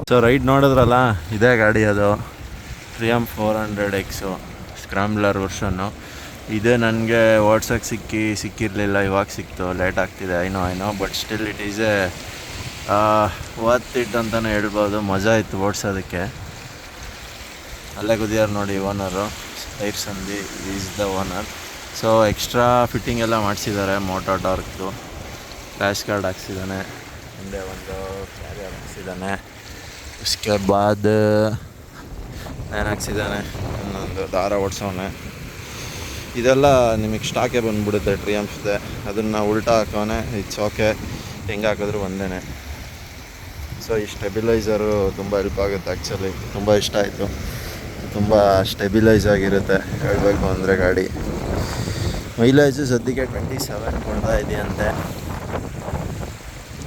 So ride ನೋಡಿದ್ರಲ್ಲ, ಇದೇ ಗಾಡಿ ಅದು ಟ್ರಿಯಂಫ್ 400X ಸ್ಕ್ರಾಂಬ್ಲರ್ ವರ್ಷನ್ನು. ಇದೇ ನನಗೆ ಓಡ್ಸೋಕ್ಕೆ ಸಿಕ್ಕಿರಲಿಲ್ಲ, ಇವಾಗ ಸಿಕ್ತು. ಲೇಟ್ ಆಗ್ತಿದೆ, I know but still it is a worth it ಅಂತಲೇ ಹೇಳ್ಬೋದು. ಮಜಾ ಇತ್ತು ಓಡಿಸೋದಕ್ಕೆ. ಅಲ್ಲೇ ಕುದಿಯಾರು ನೋಡಿ ಓನರು, ಟೈರ್ ಸಂದಿ is the owner. So extra fitting ಎಲ್ಲ ಮಾಡಿಸಿದ್ದಾರೆ. ಮೋಟೋ ಟಾರ್ಕ್ದು ಕ್ರ್ಯಾಶ್ ಕಾರ್ಡ್ ಹಾಕ್ಸಿದ್ದಾನೆ, ಹಿಂದೆ ಒಂದು ಕ್ಯಾರಿಯರ್ ಹಾಕ್ಸಿದ್ದಾನೆ, उसके बाद ಏನು ಹಾಕ್ಸಿದ್ದಾನೆ, ಇನ್ನೊಂದು ದಾರ ಓಡಿಸೋನೆ. ಇದೆಲ್ಲ ನಿಮಗೆ ಸ್ಟಾಕೆ ಬಂದುಬಿಡುತ್ತೆ ಟ್ರಿಯಂಫ್ದೆ. ಅದನ್ನು ಉಲ್ಟಾ ಹಾಕೋನೆ, ಇಟ್ಸ್ ಓಕೆ, ಹೆಂಗೆ ಹಾಕಿದ್ರು ಒಂದೇ. ಸೊ ಈ ಸ್ಟೆಬಿಲೈಸರು ತುಂಬ ಹೆಲ್ಪ್ ಆಗುತ್ತೆ. ಆ್ಯಕ್ಚುಲಿ ತುಂಬ ಇಷ್ಟ ಆಯಿತು. ತುಂಬ ಸ್ಟೆಬಿಲೈಸ್ ಆಗಿರುತ್ತೆ ಹೇಳಬೇಕು ಅಂದರೆ. ಗಾಡಿ ಮೈಲೇಜು ಸದ್ಯಕ್ಕೆ 27 ಕೊಡ್ತಾ ಇದೆಯಂತೆ.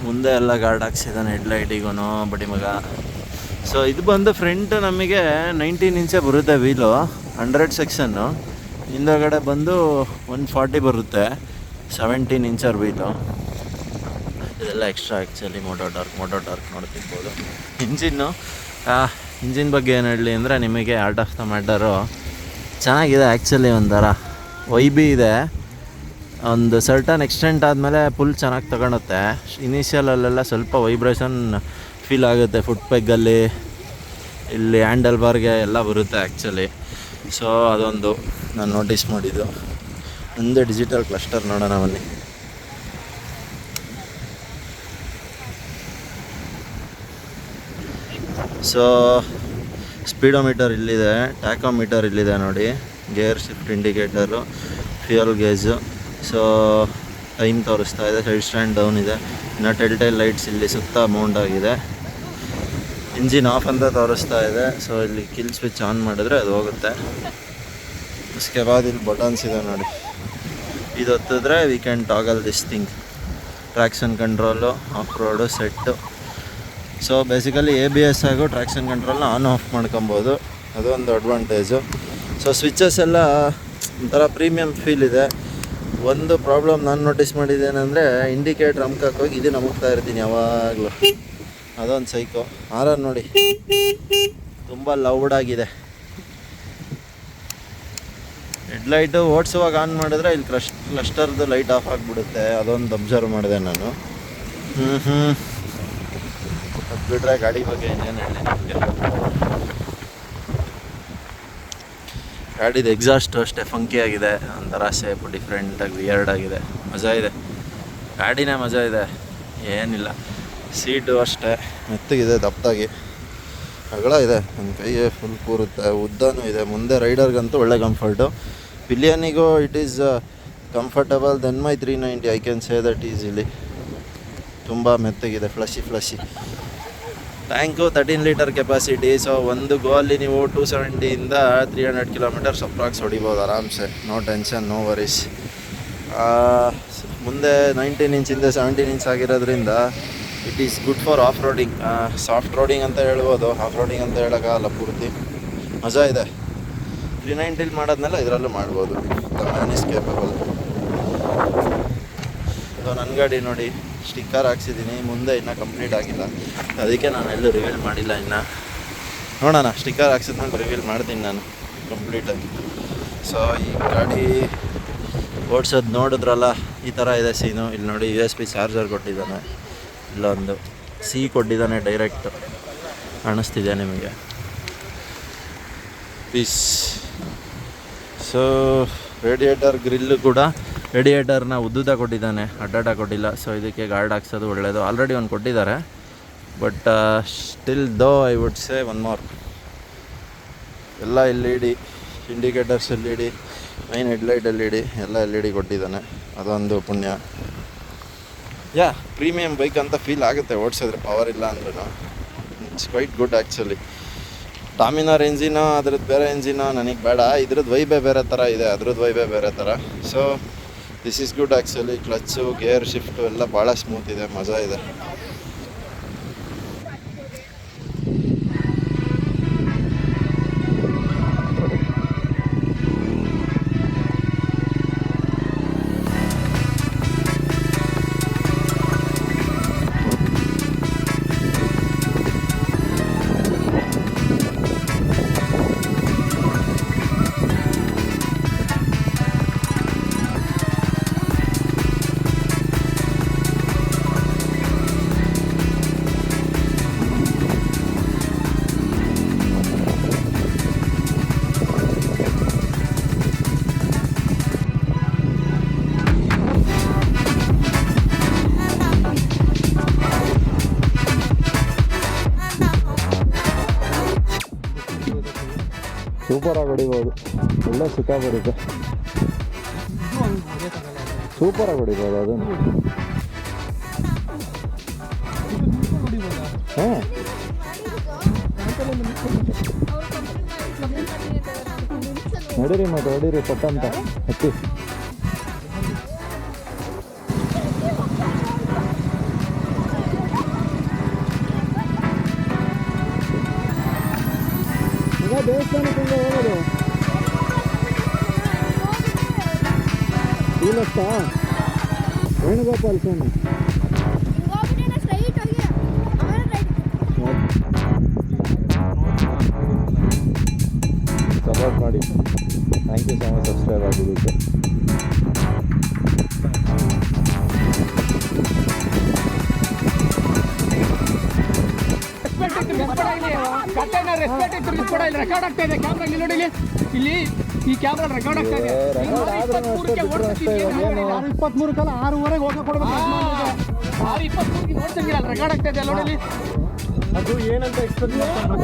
ಮುಂದೆ ಎಲ್ಲ ಗಾರ್ಡ್ ಹಾಕ್ಸಿದ್ದಾನೆ ಹೆಡ್ಲೈಟಿಗೂ ಬಡಿ ಮಗ. ಸೊ ಇದು ಬಂದು ಫ್ರಂಟ್ ನಮಗೆ 19 ಇಂಚೇ ಬರುತ್ತೆ ವೀಲು, 100 ಸೆಕ್ಷನ್ನು. ಹಿಂದಗಡೆ ಬಂದು 140 ಬರುತ್ತೆ, 17 ಇಂಚರ್ ವೀಲು. ಇದೆಲ್ಲ ಎಕ್ಸ್ಟ್ರಾ ಆ್ಯಕ್ಚುಲಿ ಮೋಟೋ ಟಾರ್ಕ್ ನೋಡ್ತಿರ್ಬೋದು. ಇಂಜಿನ್ ಬಗ್ಗೆ ಏನು ಹೇಳಲಿ ಅಂದರೆ, ನಿಮಗೆ ಆರ್ಟ್ ಆಫ್ ದ ಮ್ಯಾಟರು ಚೆನ್ನಾಗಿದೆ ಆ್ಯಕ್ಚುಲಿ. ಒಂಥರ ವೈಬಿ ಇದೆ. ಒಂದು ಸರ್ಟನ್ ಎಕ್ಸ್ಟೆಂಟ್ ಆದಮೇಲೆ ಫುಲ್ ಚೆನ್ನಾಗಿ ತಗೊಳುತ್ತೆ. ಇನಿಷಿಯಲಲ್ಲೆಲ್ಲ ಸ್ವಲ್ಪ ವೈಬ್ರೇಷನ್ ಫೀಲ್ ಆಗುತ್ತೆ. ಫುಟ್ ಪೆಗ್ಗಲ್ಲಿ, ಇಲ್ಲಿ ಹ್ಯಾಂಡಲ್ ಬಾರ್ಗೆ ಎಲ್ಲ ಬರುತ್ತೆ ಆ್ಯಕ್ಚುಲಿ. ಸೊ ಅದೊಂದು ನಾನು ನೋಟಿಸ್ ಮಾಡಿದ್ದು. ಮುಂದೆ ಡಿಜಿಟಲ್ ಕ್ಲಸ್ಟರ್ ನೋಡೋಣ ಬನ್ನಿ. ಸೊ ಸ್ಪೀಡೋಮೀಟರ್ ಇಲ್ಲಿದೆ, ಟ್ಯಾಕೋಮೀಟರ್ ಇಲ್ಲಿದೆ ನೋಡಿ, gear shift indicator, fuel gauge. So time ತೋರಿಸ್ತಾ ಇದೆ, ಹೆಡ್ ಸ್ಟ್ಯಾಂಡ್ ಡೌನ್ ಇದೆ. ಇನ್ನು ಟೈಲ್ ಲೈಟ್ಸ್ ಇಲ್ಲಿ ಸುತ್ತ ಮೌಂಟ್ ಆಗಿದೆ. ಇಂಜಿನ್ ಆಫ್ ಅಂತ ತೋರಿಸ್ತಾ ಇದೆ. ಸೊ ಇಲ್ಲಿ ಕಿಲ್ ಸ್ವಿಚ್ ಆನ್ ಮಾಡಿದ್ರೆ ಅದು ಹೋಗುತ್ತೆ. उसके बाद ಇಲ್ಲಿ ಬಟನ್ಸ್ ಇದೆ ನೋಡಿ, ಇದು ಒತ್ತಿದ್ರೆ we can toggle this thing. Traction control, of road, set. So basically ABS ಹಾಗೂ ಟ್ರ್ಯಾಕ್ಷನ್ ಕಂಟ್ರೋಲ್ನ ಆನ್ ಆಫ್ ಮಾಡ್ಕೊಬೋದು. ಅದೊಂದು ಅಡ್ವಾಂಟೇಜು. ಸೊ ಸ್ವಿಚಸ್ ಎಲ್ಲ ಒಂಥರ ಪ್ರೀಮಿಯಂ ಫೀಲ್ ಇದೆ. ಒಂದು ಪ್ರಾಬ್ಲಮ್ ನಾನು ನೋಟಿಸ್ ಮಾಡಿದ್ದೇನೆಂದರೆ, ಇಂಡಿಕೇಟ್ರ್ ಹೋಗಿ ಇದು ನಮಗ್ತಾ ಇರ್ತೀನಿ ಯಾವಾಗಲೂ. ಅದೊಂದು ಸೈಕೋ. ಆರನ್ ನೋಡಿ ತುಂಬ ಲೌಡಾಗಿದೆ. ಹೆಡ್ಲೈಟು ಓಡಿಸುವಾಗ ಆನ್ ಮಾಡಿದ್ರೆ ಇಲ್ಲಿ ಕ್ಲಸ್ಟರ್ದು ಲೈಟ್ ಆಫ್ ಆಗಿಬಿಡುತ್ತೆ. ಅದೊಂದು ಅಬ್ಸರ್ವ್ ಮಾಡಿದೆ ನಾನು. ಅದು ಬಿಟ್ಟರೆ ಗಾಡಿ ಬಗ್ಗೆ ಇನ್ನೇನು ಹೇಳಿ ನಿಮಗೆ. ಗಾಡಿದು ಎಕ್ಸಾಸ್ಟು ಅಷ್ಟೇ ಫಂಕಿ ಆಗಿದೆ, ಒಂಥರ ಶೇಪ್ ಡಿಫ್ರೆಂಟಾಗಿ ವಿಯರ್ಡ್ ಆಗಿದೆ. ಮಜಾ ಇದೆ, ಗಾಡಿನೇ ಮಜಾ ಇದೆ, ಏನಿಲ್ಲ. ಸೀಟು ಅಷ್ಟೇ ಮೆತ್ತಗಿದೆ, ದಪ್ಪದಾಗಿ ಅಗಲ ಇದೆ. ನನ್ನ ಕೈಗೆ ಫುಲ್ ಕೂರುತ್ತೆ, ಉದ್ದನೂ ಇದೆ. ಮುಂದೆ ರೈಡರ್ಗಂತೂ ಒಳ್ಳೆ ಕಂಫರ್ಟು. ಪಿಲಿಯನಿಗೂ it is comfortable then my 390. I can say that easily. ತುಂಬ ಮೆತ್ತಗಿದೆ, plushy. Tank 13 litre capacity. So ಒಂದು ಗೋಲ್ಲಿ ನೀವು 270ಇಂದ 300 ಕಿಲೋಮೀಟರ್ಸ್ ಅಪ್ರಾಕ್ಸ್ ಹೊಡಿಬೋದು ಆರಾಮ್ಸೆ. No tension, no worries. ಮುಂದೆ 19 ಇಂಚಿಂದ 17 ಇಂಚ್ ಆಗಿರೋದ್ರಿಂದ it is good for off roading. Soft roading ಅಂತ ಹೇಳ್ಬೋದು, ಆಫ್ ರೋಡಿಂಗ್ ಅಂತ ಹೇಳೋಕ್ಕಾಗಲ್ಲ ಪೂರ್ತಿ. ಮಜಾ ಇದೆ. 390 ಮಾಡೋದ್ಮೇಲೆ ಇದರಲ್ಲೂ ಮಾಡ್ಬೋದು. The man is capable. So ನನ್ನ ಗಾಡಿ ನೋಡಿ, ಸ್ಟಿಕ್ಕರ್ ಹಾಕ್ಸಿದ್ದೀನಿ. ಮುಂದೆ ಇನ್ನೂ ಕಂಪ್ಲೀಟ್ ಆಗಿಲ್ಲ, ಅದಕ್ಕೆ ನಾನು ಎಲ್ಲೂ ರಿವೀಲ್ ಮಾಡಿಲ್ಲ ಇನ್ನು. ನೋಡೋಣ, ಸ್ಟಿಕ್ಕರ್ ಹಾಕ್ಸಿದ್ಮೇಲೆ ರಿವೀಲ್ ಮಾಡ್ತೀನಿ ನಾನು ಕಂಪ್ಲೀಟಾಗಿ. ಸೊ ಈ ಗಾಡಿ ಓಡಿಸೋದು ನೋಡಿದ್ರಲ್ಲ, ಈ ಥರ ಇದೆ ಸೀನು. ಇಲ್ಲಿ ನೋಡಿ USB ಚಾರ್ಜರ್ ಕೊಟ್ಟಿದ್ದಾನೆ, ಇಲ್ಲೊಂದು ಕೊಟ್ಟಿದ್ದಾನೆ ಡೈರೆಕ್ಟ್, ಕಾಣಿಸ್ತಿದೆ ನಿಮಗೆ. ಪೀಸ್. ಸೊ ರೇಡಿಯೇಟರ್ ಗ್ರಿಲ್ಲು ಕೂಡ ರೇಡಿಯೇಟರ್ನ ಉದ್ದುದ ಕೊಟ್ಟಿದ್ದಾನೆ, ಅಡ್ಡಾಟ ಕೊಟ್ಟಿಲ್ಲ. ಸೊ ಇದಕ್ಕೆ ಗಾರ್ಡ್ ಹಾಕ್ಸೋದು ಒಳ್ಳೆಯದು. ಆಲ್ರೆಡಿ ಒಂದು ಕೊಟ್ಟಿದ್ದಾರೆ, but still though I would say one more. ಎಲ್ಲ LED, indicators LED, main headlight LED, ಎಲ್ಲ LED ಕೊಟ್ಟಿದ್ದಾನೆ. ಅದೊಂದು ಪುಣ್ಯ. ಪ್ರೀಮಿಯಂ ಬೈಕ್ ಅಂತ ಫೀಲ್ ಆಗುತ್ತೆ ಓಡಿಸಿದ್ರೆ, ಪವರ್ ಇಲ್ಲ ಅಂದ್ರೂ. It's quite good actually. Dominar ಎಂಜಿನೋ ಅದ್ರದ್ದು ಬೇರೆ ಎಂಜಿನೋ ನನಗೆ ಬೇಡ. ಇದ್ರದ್ದು ವೈಬೇ ಬೇರೆ ಥರ ಇದೆ, ಅದ್ರದ್ದು ವೈಬೇ ಬೇರೆ ಥರ. So this is good actually. Clutch, gear shift ಎಲ್ಲ ಭಾಳ ಸ್ಮೂತ್ ಇದೆ, ಮಜಾ ಇದೆ. ಸೂಪರಾಗಿ ಹೊಡಿಬೋದು, ಒಳ್ಳೆ ಸುಖ ಬರುತ್ತೆ, ಸೂಪರಾಗಿ ಹೊಡಿಬೋದು ಅದನ್ನು. ಹಾಂ ನಡೀರಿ ಮತ್ತೆ ಹೊಡೀರಿ ಪಟ್ಟಂತ ಹತ್ತಿ. ಈಗ ದೇವಸ್ಥಾನಕ್ಕೆ ಹೋಗೋದು ಇಲ್ಲಷ್ಟ ವೇಣುಗೋಪಾಲ್ ಸ್ವಾಮಿ ಸಪೋರ್ಟ್ ಮಾಡಿ. Thank you so much subscribe ಆಗಿದ್ದಕ್ಕೆ. ರೆಕಾರ್ಡ್ ಆಗ್ತಾ ಇದೆ ಕ್ಯಾಮ್ರಾ ನೋಡಿ ಇಲ್ಲಿ ಈ ಕ್ಯಾಮ್ರಾ ರೆಕಾರ್ಡ್ ಆಗ್ತಾ ಇದೆ. 23 ಕಾಲ 6:30 ಹೋಗಿ ಕೊಡ್ಬೇಕು. 6:23 ನೋಡ್ತಂಗಿಲ್ಲ ರೆಕಾರ್ಡ್ ಆಗ್ತಾ ಇದೆ ನೋಡಿ. ಅದು ಏನಂತ ಎಕ್ಸ್ಪೆಕ್ಟ್ ಮಾಡ್ತಾರೆ